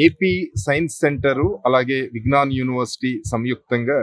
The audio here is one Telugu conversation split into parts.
ఏపీ సైన్స్ సెంటర్ అలాగే విజ్ఞాన్ యూనివర్సిటీ సంయుక్తంగా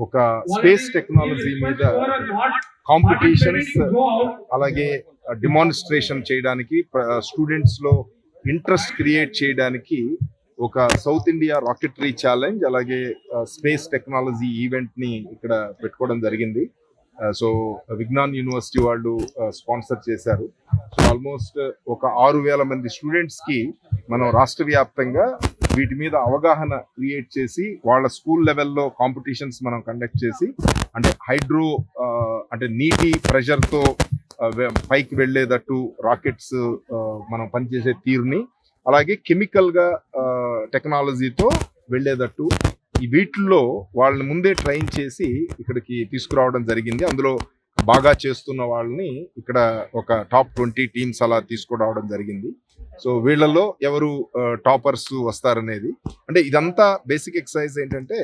ఒక స్పేస్ టెక్నాలజీ మీద కాంపిటీషన్స్ అలాగే డిమాన్స్ట్రేషన్ చేయడానికి స్టూడెంట్స్ లో ఇంట్రెస్ట్ క్రియేట్ చేయడానికి ఒక సౌత్ ఇండియా రాకెటరీ ఛాలెంజ్ అలాగే స్పేస్ టెక్నాలజీ ఈవెంట్ ని ఇక్కడ పెట్టుకోవడం జరిగింది. సో విజ్ఞాన్ యూనివర్సిటీ వాళ్ళు స్పాన్సర్ చేశారు. సో ఆల్మోస్ట్ ఒక 6,000 మంది స్టూడెంట్స్ కి మనం రాష్ట్ర వ్యాప్తంగా వీటి మీద అవగాహన క్రియేట్ చేసి వాళ్ళ స్కూల్ లెవెల్లో కాంపిటీషన్స్ మనం కండక్ట్ చేసి అంటే అంటే నీటి ప్రెషర్ తో పైకి వెళ్లేటట్టు రాకెట్స్ మనం పనిచేసే తీరుని అలాగే కెమికల్ గా టెక్నాలజీతో వెళ్లేటట్టు ఈ వీటిల్లో వాళ్ళని ముందే ట్రైన్ చేసి ఇక్కడికి తీసుకురావడం జరిగింది. అందులో బాగా చేస్తున్న వాళ్ళని ఇక్కడ ఒక టాప్ 20 టీమ్స్ అలా తీసుకురావడం జరిగింది. సో వీళ్ళలో ఎవరు టాపర్స్ వస్తారనేది అంటే ఇదంతా బేసిక్ ఎక్సర్సైజ్ ఏంటంటే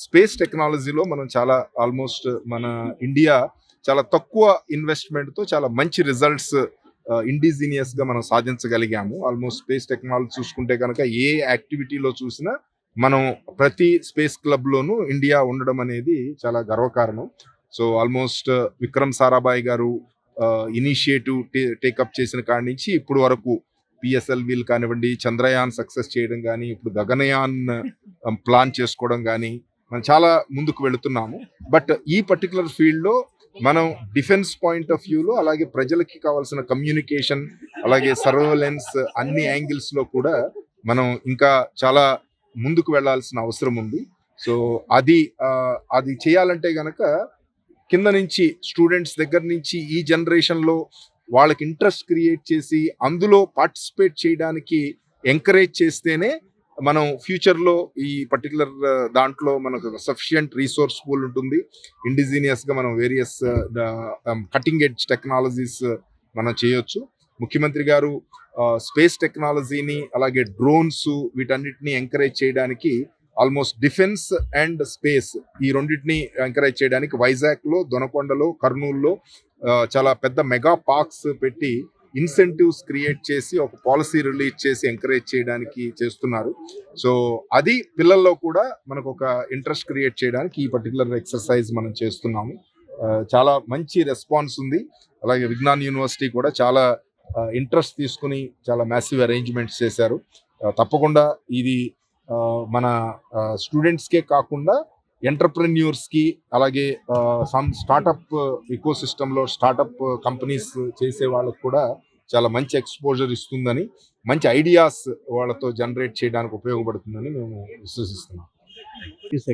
స్పేస్ టెక్నాలజీలో మనం చాలా ఆల్మోస్ట్ మన ఇండియా చాలా తక్కువ ఇన్వెస్ట్మెంట్ తో చాలా మంచి రిజల్ట్స్ ఇండిజినియస్ గా మనం సాధించగలిగాము. ఆల్మోస్ట్ స్పేస్ టెక్నాలజీ చూసుకుంటే కనుక ఏ యాక్టివిటీలో చూసినా మనం ప్రతి స్పేస్ క్లబ్ లోనూ ఇండియా ఉండడం అనేది చాలా గర్వకారణం. సో ఆల్మోస్ట్ విక్రమ్ సారాభాయ్ గారు ఇనిషియేటివ్ టేకప్ చేసిన కాడి నుంచి ఇప్పుడు వరకు పిఎస్ఎల్వీలు కానివ్వండి, చంద్రయాన్ సక్సెస్ చేయడం కానీ, ఇప్పుడు గగనయాన్ ప్లాన్ చేసుకోవడం కానీ మనం చాలా ముందుకు వెళుతున్నాము. బట్ ఈ పర్టికులర్ ఫీల్డ్ లో మనం డిఫెన్స్ పాయింట్ ఆఫ్ వ్యూలో అలాగే ప్రజలకి కావాల్సిన కమ్యూనికేషన్ అలాగే సర్వేలెన్స్ అన్ని యాంగిల్స్ లో కూడా మనం ఇంకా చాలా ముందుకు వెళ్లాల్సిన అవసరం ఉంది. సో అది చేయాలంటే గనక కింద నుంచి స్టూడెంట్స్ దగ్గర నుంచి ఈ జనరేషన్ లో వాళ్ళకి ఇంట్రెస్ట్ క్రియేట్ చేసి అందులో పార్టిసిపేట్ చేయడానికి ఎంకరేజ్ చేస్తేనే మనం ఫ్యూచర్ లో ఈ పర్టికులర్ దాంట్లో మనకు సఫిషియంట్ రీసోర్స్ పూల్ ఉంటుంది. ఇండిజినియస్ గా మనం వేరియస్ కటింగ్ ఎడ్జ్ టెక్నాలజీస్ మనం చేయొచ్చు. ముఖ్యమంత్రి గారు స్పేస్ టెక్నాలజీని అలాగే డ్రోన్స్ వీటన్నిటిని ఎంకరేజ్ చేయడానికి ఆల్మోస్ట్ డిఫెన్స్ అండ్ స్పేస్ ఈ రెండింటిని ఎంకరేజ్ చేయడానికి వైజాగ్ లో, దొనకొండలో, కర్నూలులో చాలా పెద్ద మెగా పార్క్స్ పెట్టి ఇన్సెంటివ్స్ క్రియేట్ చేసి ఒక పాలసీ రిలీజ్ చేసి ఎంకరేజ్ చేయడానికి చేస్తున్నారు. సో అది పిల్లల్లో కూడా మనకు ఒక ఇంట్రెస్ట్ క్రియేట్ చేయడానికి ఈ పర్టికులర్ ఎక్సర్సైజ్ మనం చేస్తున్నాము. చాలా మంచి రెస్పాన్స్ ఉంది. అలాగే విజ్ఞాన్ యూనివర్సిటీ కూడా చాలా ఇంట్రెస్ట్ తీసుకుని చాలా మ్యాసివ్ అరేంజ్మెంట్స్ చేశారు. తప్పకుండా ఇది మన స్టూడెంట్స్కే కాకుండా ఎంటర్ప్రెన్యూర్స్ కి అలాగే స్టార్టప్ ఈకో సిస్టంలో స్టార్టప్ కంపెనీస్ చేసే వాళ్ళకు కూడా చాలా మంచి ఎక్స్పోజర్ ఇస్తుందని, మంచి ఐడియాస్ వాళ్ళతో జనరేట్ చేయడానికి ఉపయోగపడుతుందని మేము విశ్వసిస్తున్నాం.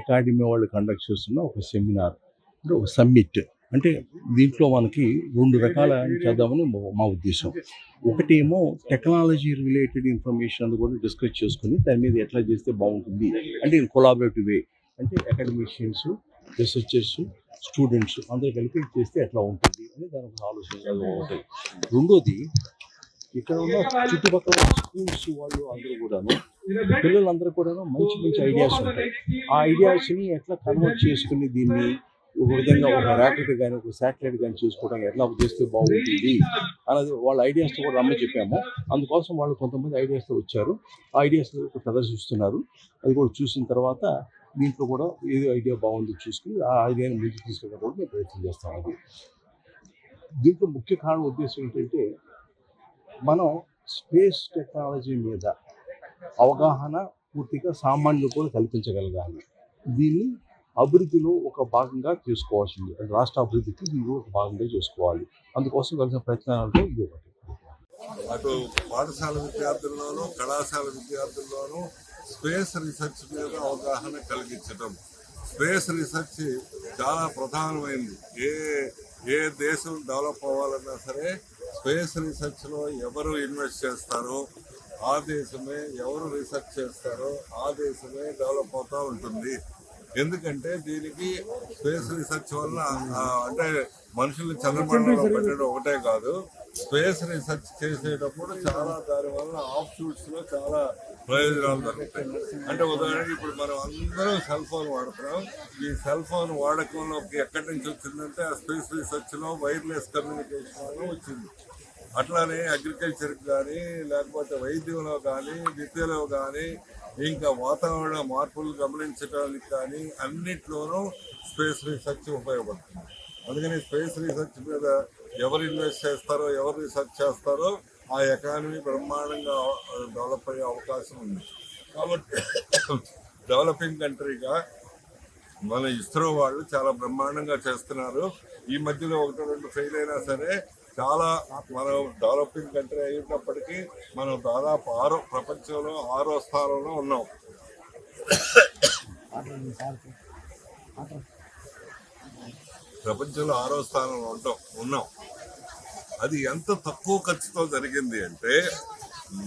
అకాడమీ వాళ్ళు కండక్ట్ చేస్తున్న ఒక సెమినార్ అంటే ఒక సమ్మిట్ అంటే దీంట్లో మనకి 2 రకాల చేద్దామని మా ఉద్దేశం. ఒకటేమో టెక్నాలజీ రిలేటెడ్ ఇన్ఫర్మేషన్ అది కూడా డిస్కస్ చేసుకుని దాని మీద ఎట్లా చేస్తే బాగుంటుంది అంటే కొలాబరేటివ్ వే అంటే అకాడమిషియన్స్, రీసెర్చర్స్, స్టూడెంట్స్ అందరూ కలిపి చేస్తే ఎట్లా ఉంటుంది అని దానికి ఆలోచనలు ఉంటాయి. రెండోది ఇక్కడ ఉన్న చుట్టుపక్కల స్కూల్స్ వాళ్ళు అందరూ కూడాను పిల్లలందరూ కూడాను మంచి మంచి ఐడియాస్ ఉంటాయి. ఆ ఐడియాస్ని ఎట్లా కన్వర్ట్ చేసుకుని దీన్ని ఒక విధంగా ఒక రాకెట్ కానీ ఒక శాటిలైట్ కానీ చేసుకోవడానికి ఎట్లా చేస్తే బాగుంటుంది అన్నది వాళ్ళ ఐడియాస్తో కూడా రమ్మని చెప్పాము. అందుకోసం వాళ్ళు కొంతమంది ఐడియాస్తో వచ్చారు. ఆ ఐడియాస్ ప్రదర్శిస్తున్నారు. అది కూడా చూసిన తర్వాత దీంట్లో కూడా ఏదో ఐడియా బాగుంది చూసుకుని ఆ ఐడియాని ముందుకు తీసుకెళ్ళడం కూడా మేము ప్రయత్నం చేస్తాం. అది దీంట్లో ముఖ్య కారణం ఉద్దేశం ఏంటంటే మనం స్పేస్ టెక్నాలజీ మీద అవగాహన పూర్తిగా సామాన్యులు కూడా కల్పించగలగాలి. దీన్ని అభివృద్ధిలో ఒక భాగంగా చేసుకోవాల్సింది, రాష్ట్ర అభివృద్ధికి దీన్ని ఒక భాగంగా చేసుకోవాలి. అందుకోసం కలిసిన ప్రయత్నాలతో ఇది ఒకటి. అటు పాఠశాల విద్యార్థుల్లోనూ కళాశాల విద్యార్థుల్లోనూ స్పేస్ రీసెర్చ్ మీద అవగాహన కలిగించడం. స్పేస్ రీసెర్చ్ చాలా ప్రధానమైంది. ఏ దేశం డెవలప్ అవ్వాలన్నా సరే స్పేస్ రీసెర్చ్లో ఎవరు ఇన్వెస్ట్ చేస్తారో ఆ దేశమే, ఎవరు రీసెర్చ్ చేస్తారో ఆ దేశమే డెవలప్ అవుతూ ఉంటుంది. ఎందుకంటే దీనికి స్పేస్ రీసెర్చ్ వల్ల అంటే మనుషుల్ని చంద్రమండలంలో పెట్టడం ఒకటే కాదు, స్పేస్ రీసెర్చ్ చేసేటప్పుడు చాలా దానివల్ల ఆఫ్ షూట్స్ లో చాలా ప్రయోజనాలు దొరుకుతాయి. అంటే ఉదాహరణకి ఇప్పుడు మనం అందరం సెల్ ఫోన్ వాడుతున్నాం. ఈ సెల్ ఫోన్ వాడకంలో ఎక్కడి నుంచి వచ్చిందంటే ఆ స్పేస్ రీసెర్చ్ లో వైర్లెస్ కమ్యూనికేషన్ వల్ల వచ్చింది. అట్లానే అగ్రికల్చర్ కానీ లేకపోతే వైద్యంలో కానీ విద్యలో కానీ ఇంకా వాతావరణ మార్పులు గమనించడానికి కానీ అన్నిట్లోనూ స్పేస్ రీసెర్చ్ ఉపయోగపడుతుంది. అందుకని స్పేస్ రీసెర్చ్ మీద ఎవరు ఇన్వెస్ట్ చేస్తారో, ఎవరు రీసెర్చ్ చేస్తారో ఆ ఎకానమీ బ్రహ్మాండంగా డెవలప్ అయ్యే అవకాశం ఉంది. కాబట్టి డెవలపింగ్ కంట్రీగా మన ఇస్రో వాళ్ళు చాలా బ్రహ్మాండంగా చేస్తున్నారు. ఈ మధ్యలో 1-2 ఫెయిల్ అయినా సరే చాలా మనం డెవలపింగ్ కంట్రీ అయినప్పటికీ మనం దాదాపు ప్రపంచంలో 6వ స్థానంలో ఉన్నాం. ప్రపంచంలో 6వ స్థానంలో ఉన్నాం. అది ఎంత తక్కువ ఖర్చుతో జరిగింది అంటే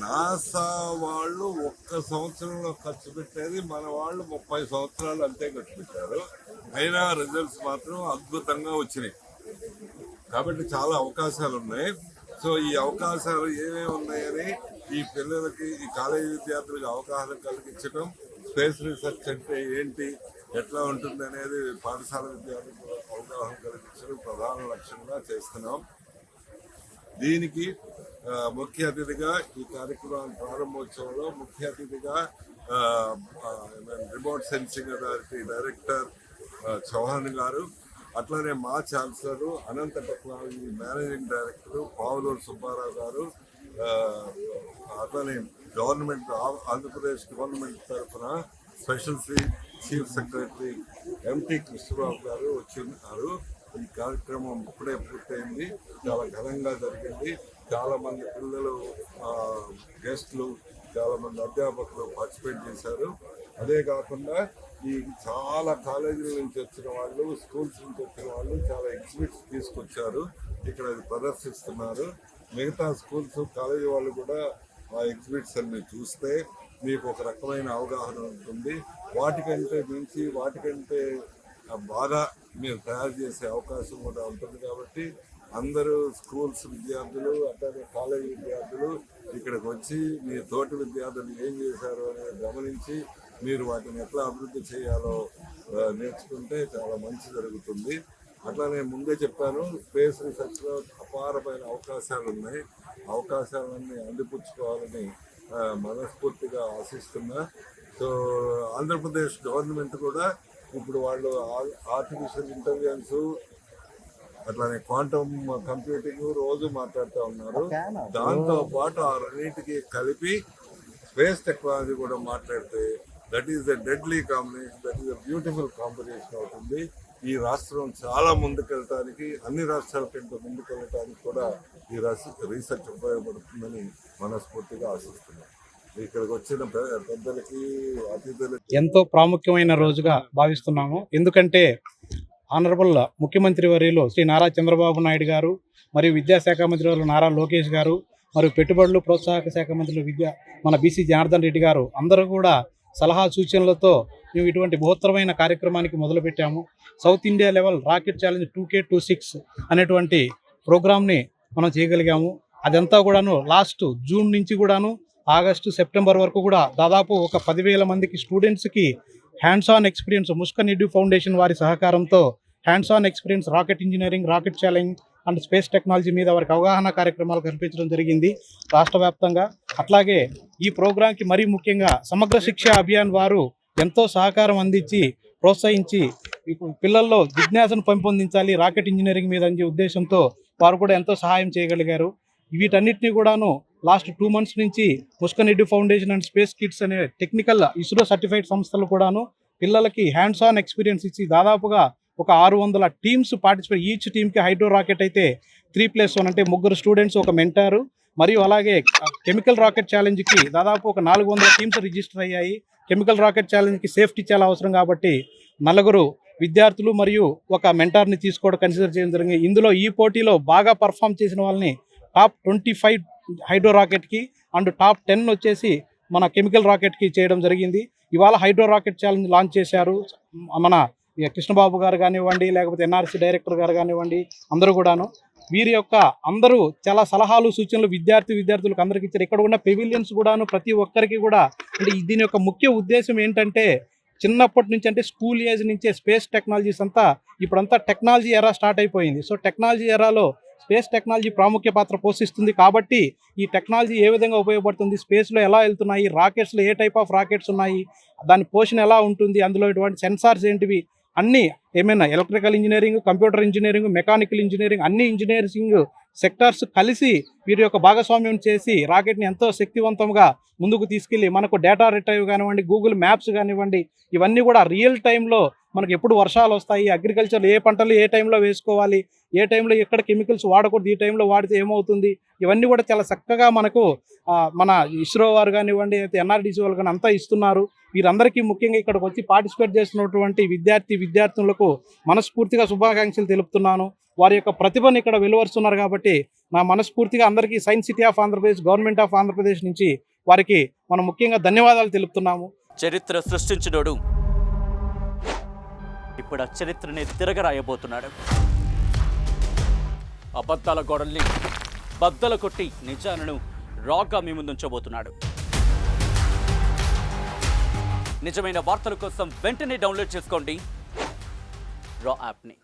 నాసా వాళ్ళు 1 సంవత్సరంలో ఖర్చు పెట్టేది మన వాళ్ళు 30 సంవత్సరాలు అంతే ఖర్చు పెట్టారు. అయినా రిజల్ట్స్ మాత్రం అద్భుతంగా వచ్చినాయి. కాబట్టి చాలా అవకాశాలు ఉన్నాయి. సో ఈ అవకాశాలు ఏమేమి ఉన్నాయని ఈ పిల్లలకి, ఈ కాలేజీ విద్యార్థులకు అవగాహన కలిగించడం, స్పేస్ రీసెర్చ్ అంటే ఏంటి, ఎట్లా ఉంటుంది అనేది పాఠశాల విద్యార్థులకు అవగాహన కలిగించడం ప్రధాన లక్ష్యంగా చేస్తున్నాం. దీనికి ముఖ్య అతిథిగా ఈ కార్యక్రమం ప్రారంభోత్సవంలో ముఖ్య అతిథిగా remote sensing authority director Chauhan గారు, అట్లనే మా chancellor Anantha technology managing director Pavuluru Subbarao గారు, అట్లనే గవర్నమెంట్ ఆంధ్రప్రదేశ్ గవర్నమెంట్ తరఫున special chief secretary MT Krishnababu గారు వచ్చిన్నారు. ఈ కార్యక్రమం ఇప్పుడే పూర్తయింది. చాలా ఘనంగా జరిగింది. చాలా మంది పిల్లలు, గెస్ట్లు, చాలా మంది అధ్యాపకులు పార్టిసిపేట్ చేశారు. అదే కాకుండా ఈ చాలా కాలేజీల నుంచి వచ్చిన వాళ్ళు, స్కూల్స్ నుంచి వచ్చిన వాళ్ళు చాలా ఎగ్జిబిట్స్ తీసుకొచ్చారు. ఇక్కడ అది ప్రదర్శిస్తున్నారు. మిగతా స్కూల్స్, కాలేజీ వాళ్ళు కూడా ఆ ఎగ్జిబిట్స్ అన్ని చూస్తే మీకు ఒక రకమైన అవగాహన ఉంటుంది. వాటికంటే బాగా మీరు తయారు చేసే అవకాశం కూడా ఉంటుంది. కాబట్టి అందరూ స్కూల్స్ విద్యార్థులు, అట్లానే కాలేజీ విద్యార్థులు ఇక్కడికి వచ్చి మీ తోటి విద్యార్థులు ఏం చేశారు అనేది గమనించి మీరు వాటిని ఎట్లా అభివృద్ధి చేయాలో నేర్చుకుంటే చాలా మంచి జరుగుతుంది. అట్లానే ముందే చెప్పాను, స్పేస్ రీసెర్చ్లో అపారమైన అవకాశాలు ఉన్నాయి. అవకాశాలన్నీ అందిపుచ్చుకోవాలని మనస్ఫూర్తిగా ఆశిస్తున్నా. సో ఆంధ్రప్రదేశ్ గవర్నమెంట్ కూడా ఇప్పుడు వాళ్ళు ఆర్టిఫిషియల్ ఇంటెలిజెన్స్, అట్లానే క్వాంటమ్ కంప్యూటింగ్ రోజు మాట్లాడుతూ ఉన్నారు. దాంతో పాటు ఆ రెండింటికి కలిపి స్పేస్ టెక్నాలజీ కూడా మాట్లాడితే that is the deadly combination, that is the beautiful combination అవుతుంది. ఈ రాష్ట్రం చాలా ముందుకెళ్ళటానికి, అన్ని రాష్ట్రాల కంటే ముందుకెళ్ళటానికి కూడా ఈ రీసెర్చ్ ఉపయోగపడుతుందని మనస్ఫూర్తిగా ఆశిస్తున్నాం. ఇక్కడికి వచ్చిన పెద్దలకి, అతిథులకి ఎంతో ప్రాముఖ్యమైన రోజుగా భావిస్తున్నాము. ఎందుకంటే ఆనరబుల్ ముఖ్యమంత్రి వర్యులు శ్రీ నారా చంద్రబాబు నాయుడు గారు, మరియు విద్యాశాఖ మంత్రి వర్యులు నారా లోకేష్ గారు, మరియు పెట్టుబడులు ప్రోత్సాహక శాఖ మంత్రులు మన బీసీ జనార్దన్ రెడ్డి గారు అందరూ కూడా సలహా సూచనలతో మేము ఇటువంటి బృహత్తరమైన కార్యక్రమానికి మొదలుపెట్టాము. South India level rocket challenge 2K26 అనేటువంటి ప్రోగ్రామ్ని మనం చేయగలిగాము. అదంతా కూడాను లాస్ట్ జూన్ నుంచి కూడాను ఆగస్టు, సెప్టెంబర్ వరకు కూడా దాదాపు ఒక 10,000 మందికి స్టూడెంట్స్కి hands on experience Muskan edu foundation వారి సహకారంతో hands on experience rocket engineering, rocket challenge and space technology మీద వారికి అవగాహన కార్యక్రమాలు కల్పించడం జరిగింది రాష్ట్ర వ్యాప్తంగా. అట్లాగే ఈ ప్రోగ్రాంకి మరీ ముఖ్యంగా సమగ్ర శిక్ష అభియాన్ వారు ఎంతో సహకారం అందించి ప్రోత్సహించి పిల్లల్లో జిజ్ఞాసను పెంపొందించాలి రాకెట్ ఇంజనీరింగ్ మీద అనే ఉద్దేశంతో వారు కూడా ఎంతో సహాయం చేయగలిగారు. వీటన్నిటిని కూడాను లాస్ట్ 2 months నుంచి Muskan edu foundation and space kits అనే టెక్నికల్ ఇస్రో సర్టిఫైడ్ సంస్థలు కూడాను పిల్లలకి హ్యాండ్స్ ఆన్ ఎక్స్పీరియన్స్ ఇచ్చి దాదాపుగా ఒక 600 టీమ్స్ పార్టిసిపేట్. ఈచ్ టీమ్కి హైడ్రో రాకెట్ అయితే 3+1 అంటే 3 స్టూడెంట్స్, ఒక మెంటారు, మరియు అలాగే కెమికల్ రాకెట్ ఛాలెంజ్కి దాదాపు ఒక 400 టీమ్స్ రిజిస్టర్ అయ్యాయి. కెమికల్ రాకెట్ ఛాలెంజ్కి సేఫ్టీ చాలా అవసరం కాబట్టి 4 విద్యార్థులు మరియు ఒక మెంటార్ని తీసుకోవడం కన్సిడర్ చేయడం జరిగింది. ఇందులో ఈ పోటీలో బాగా పర్ఫామ్ చేసిన వాళ్ళని టాప్ 25 హైడ్రో రాకెట్కి అండ్ టాప్ 10 వచ్చేసి మన కెమికల్ రాకెట్కి చేయడం జరిగింది. ఇవాళ హైడ్రో రాకెట్ ఛాలెంజ్ లాంచ్ చేశారు మన కృష్ణబాబు గారు కానివ్వండి, లేకపోతే ఎన్ఆర్సీ డైరెక్టర్ గారు కానివ్వండి, అందరూ కూడాను వీరి యొక్క అందరూ చాలా సలహాలు సూచనలు విద్యార్థులకు అందరికీ ఇచ్చారు. ఇక్కడ ఉన్న పెవిలియన్స్ కూడాను ప్రతి ఒక్కరికి కూడా అంటే దీని యొక్క ముఖ్య ఉద్దేశం ఏంటంటే చిన్నప్పటి నుంచి అంటే స్కూల్ ఏజ్ నుంచే స్పేస్ టెక్నాలజీస్ అంతా ఇప్పుడంతా టెక్నాలజీ ఎరా స్టార్ట్ అయిపోయింది. సో టెక్నాలజీ ఎరాలో స్పేస్ టెక్నాలజీ ప్రాముఖ్య పాత్ర పోషిస్తుంది. కాబట్టి ఈ టెక్నాలజీ ఏ విధంగా ఉపయోగపడుతుంది, స్పేస్లో ఎలా వెళ్తున్నాయి, రాకెట్స్లో ఏ టైప్ ఆఫ్ రాకెట్స్ ఉన్నాయి, దాని పోషణ ఎలా ఉంటుంది, అందులో ఇటువంటి సెన్సార్స్ ఏంటివి అన్నీ, ఏమైనా electrical engineering, computer engineering, mechanical engineering, అన్ని ఇంజనీరింగ్ సెక్టార్స్ కలిసి వీరి యొక్క భాగస్వామ్యం చేసి రాకెట్ని ఎంతో శక్తివంతంగా ముందుకు తీసుకెళ్ళి మనకు డేటా రిట్రైవ్ కానివ్వండి, గూగుల్ మ్యాప్స్ కానివ్వండి, ఇవన్నీ కూడా రియల్ టైంలో మనకు ఎప్పుడు వర్షాలు వస్తాయి, అగ్రికల్చర్ ఏ పంటలు ఏ టైంలో వేసుకోవాలి, ఏ టైంలో ఎక్కడ కెమికల్స్ వాడకూడదు, ఈ టైంలో వాడితే ఏమవుతుంది, ఇవన్నీ కూడా చాలా చక్కగా మనకు మన ఇస్రో వారు కానివ్వండి, అయితే ఎన్ఆర్డీసీ వాళ్ళు కానీ అంతా ఇస్తున్నారు. వీరందరికీ ముఖ్యంగా ఇక్కడికి వచ్చి పార్టిసిపేట్ చేస్తున్నటువంటి విద్యార్థులకు మనస్ఫూర్తిగా శుభాకాంక్షలు తెలుపుతున్నాను. వారి యొక్క ప్రతిభను ఇక్కడ వెలువరుస్తున్నారు కాబట్టి నా మనస్ఫూర్తిగా అందరికీ science city of Andhra Pradesh, government of Andhra Pradesh నుంచి వారికి మనం ముఖ్యంగా ధన్యవాదాలు తెలుపుతున్నాము. చరిత్ర సృష్టించినోడు ఇప్పుడు ఆ చరిత్రని తిరగరాయబోతున్నాడు. అబద్ధాల గోడల్ని బద్దలు కొట్టి నిజాలను రాగా మీ ముందుంచబోతున్నాడు. నిజమైన వార్తల కోసం వెంటనే డౌన్లోడ్ చేసుకోండి రా యాప్ని.